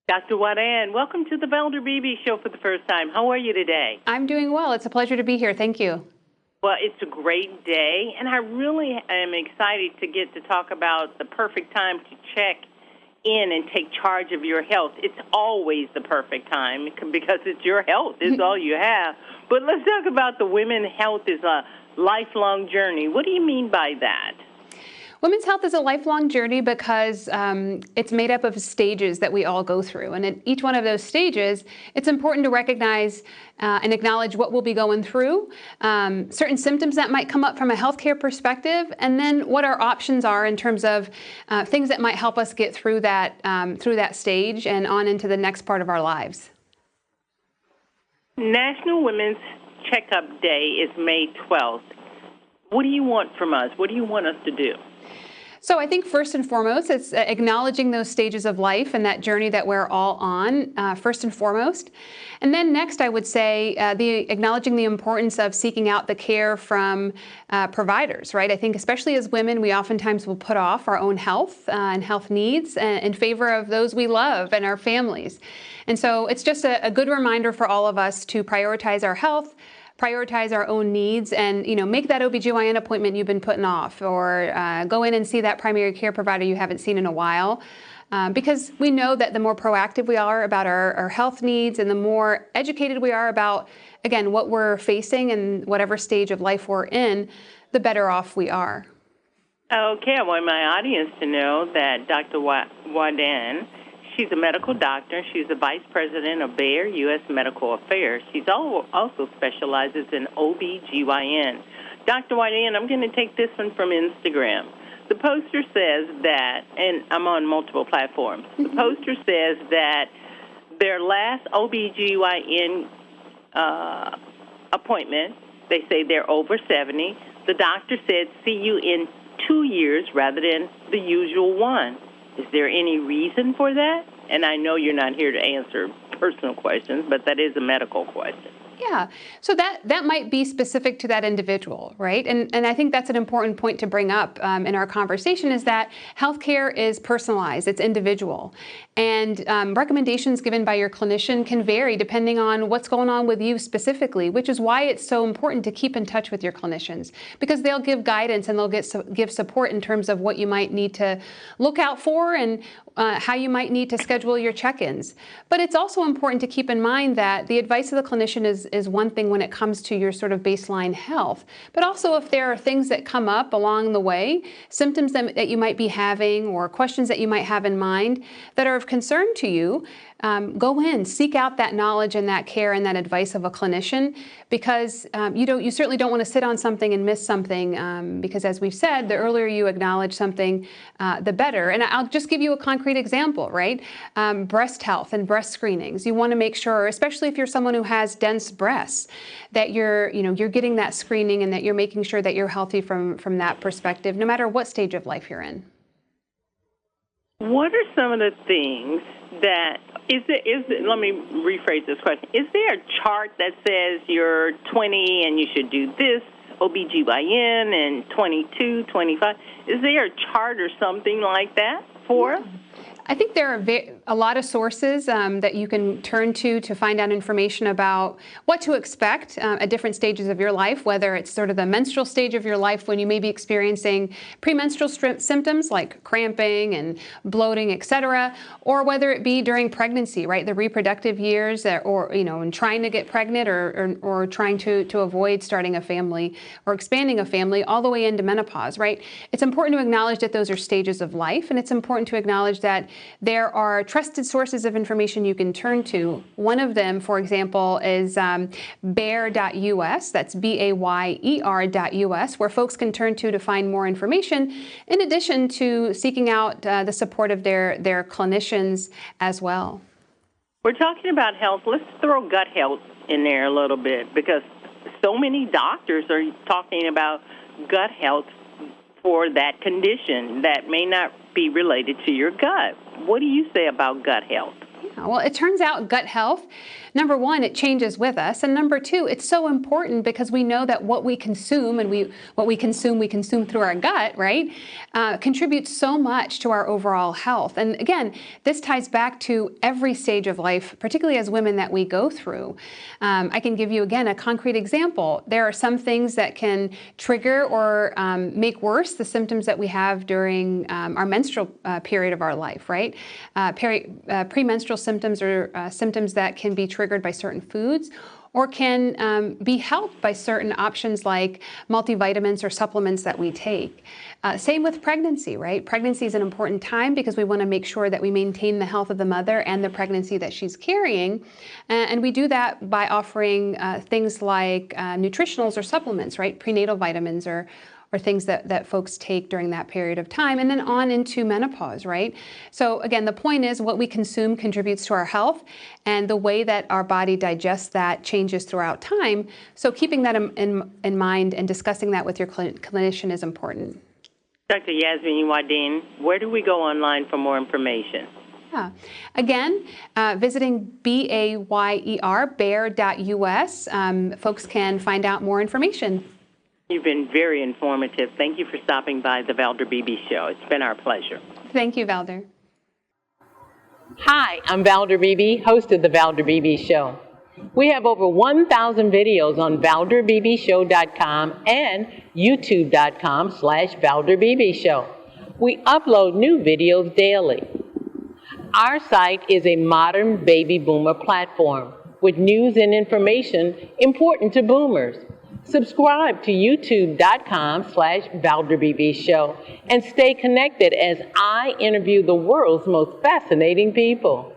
Dr. Wahdan, welcome to the Belder Beebe Show for the first time. How are you today? I'm doing well. It's a pleasure to be here. Thank you. Well, it's a great day, and I really am excited to get to talk about the perfect time to check in and take charge of your health. It's always the perfect time because it's your health. It's all you have. But let's talk about the women's health is a lifelong journey. What do you mean by that? Women's health is a lifelong journey because it's made up of stages that we all go through. And in each one of those stages, it's important to recognize and acknowledge what we'll be going through, certain symptoms that might come up from a healthcare perspective, and then what our options are in terms of things that might help us get through that stage and on into the next part of our lives. National Women's Checkup Day is May 12th. What do you want from us? What do you want us to do? So I think first and foremost, it's acknowledging those stages of life and that journey that we're all on, first and foremost. And then next, I would say acknowledging the importance of seeking out the care from providers, right? I think especially as women, we oftentimes will put off our own health and health needs in favor of those we love and our families. And so it's just a good reminder for all of us to prioritize our health, prioritize our own needs, and make that OBGYN appointment you've been putting off, or go in and see that primary care provider you haven't seen in a while. Because we know that the more proactive we are about our health needs and the more educated we are about, again, what we're facing and whatever stage of life we're in, the better off we are. Okay, I want my audience to know that Dr. Wahdan, she's a medical doctor. She's the vice president of Bayer U.S. Medical Affairs. She also specializes in OBGYN. Dr. Wahdan, I'm going to take this one from Instagram. The poster says that, and I'm on multiple platforms, the poster says that their last OBGYN appointment, they say they're over 70. The doctor said, see you in 2 years rather than the usual one. Is there any reason for that? And I know you're not here to answer personal questions, but that is a medical question. Yeah, so that might be specific to that individual, right? And I think that's an important point to bring up in our conversation is that healthcare is personalized, it's individual. And recommendations given by your clinician can vary depending on what's going on with you specifically, which is why it's so important to keep in touch with your clinicians, because they'll give guidance and they'll give support in terms of what you might need to look out for and how you might need to schedule your check-ins. But it's also important to keep in mind that the advice of the clinician is one thing when it comes to your sort of baseline health. But also if there are things that come up along the way, symptoms that you might be having or questions that you might have in mind that are of concern to you, go in, seek out that knowledge and that care and that advice of a clinician, because you certainly don't want to sit on something and miss something, because as we've said, the earlier you acknowledge something, the better. And I'll just give you a concrete example, right? Breast health and breast screenings. You want to make sure, especially if you're someone who has dense breasts, that you're getting that screening and that you're making sure that you're healthy from that perspective, no matter what stage of life you're in. What are some of the things that let me rephrase this question. Is there a chart that says you're 20 and you should do this OBGYN and 22, 25? Is there a chart or something like that for us? I think there are a lot of sources that you can turn to find out information about what to expect at different stages of your life, whether it's sort of the menstrual stage of your life when you may be experiencing premenstrual symptoms like cramping and bloating, etc., or whether it be during pregnancy, right, the reproductive years, or in trying to get pregnant or trying to avoid starting a family or expanding a family, all the way into menopause, right? It's important to acknowledge that those are stages of life, and it's important to acknowledge that there are trusted sources of information you can turn to. One of them, for example, is bayer.us, that's BAYER.us, where folks can turn to find more information, in addition to seeking out the support of their clinicians as well. We're talking about health. Let's throw gut health in there a little bit, because so many doctors are talking about gut health for that condition that may not be related to your gut. What do you say about gut health? Well, it turns out gut health, number one, it changes with us. And number two, it's so important because we know that what we consume and what we consume through our gut, right, contributes so much to our overall health. And again, this ties back to every stage of life, particularly as women, that we go through. I can give you, again, a concrete example. There are some things that can trigger or make worse the symptoms that we have during our menstrual period of our life, right? Premenstrual symptoms are symptoms that can be triggered by certain foods or can be helped by certain options like multivitamins or supplements that we take. Same with pregnancy, right? Pregnancy is an important time because we want to make sure that we maintain the health of the mother and the pregnancy that she's carrying. And we do that by offering things like nutritionals or supplements, right? Prenatal vitamins or things that folks take during that period of time, and then on into menopause, right? So again, the point is what we consume contributes to our health, and the way that our body digests that changes throughout time. So keeping that in mind and discussing that with your clinician is important. Dr. Yesmean Wahdan, where do we go online for more information? Yeah. Again, visiting bayer.us, folks can find out more information. You've been very informative. Thank you for stopping by the Valder Beebe Show. It's been our pleasure. Thank you, Valder. Hi, I'm Valder Beebe, host of the Valder Beebe Show. We have over 1,000 videos on ValderBeebeShow.com and YouTube.com/ValderBeebe Show. We upload new videos daily. Our site is a modern baby boomer platform with news and information important to boomers. Subscribe to youtube.com/ValderBeebe Show and stay connected as I interview the world's most fascinating people.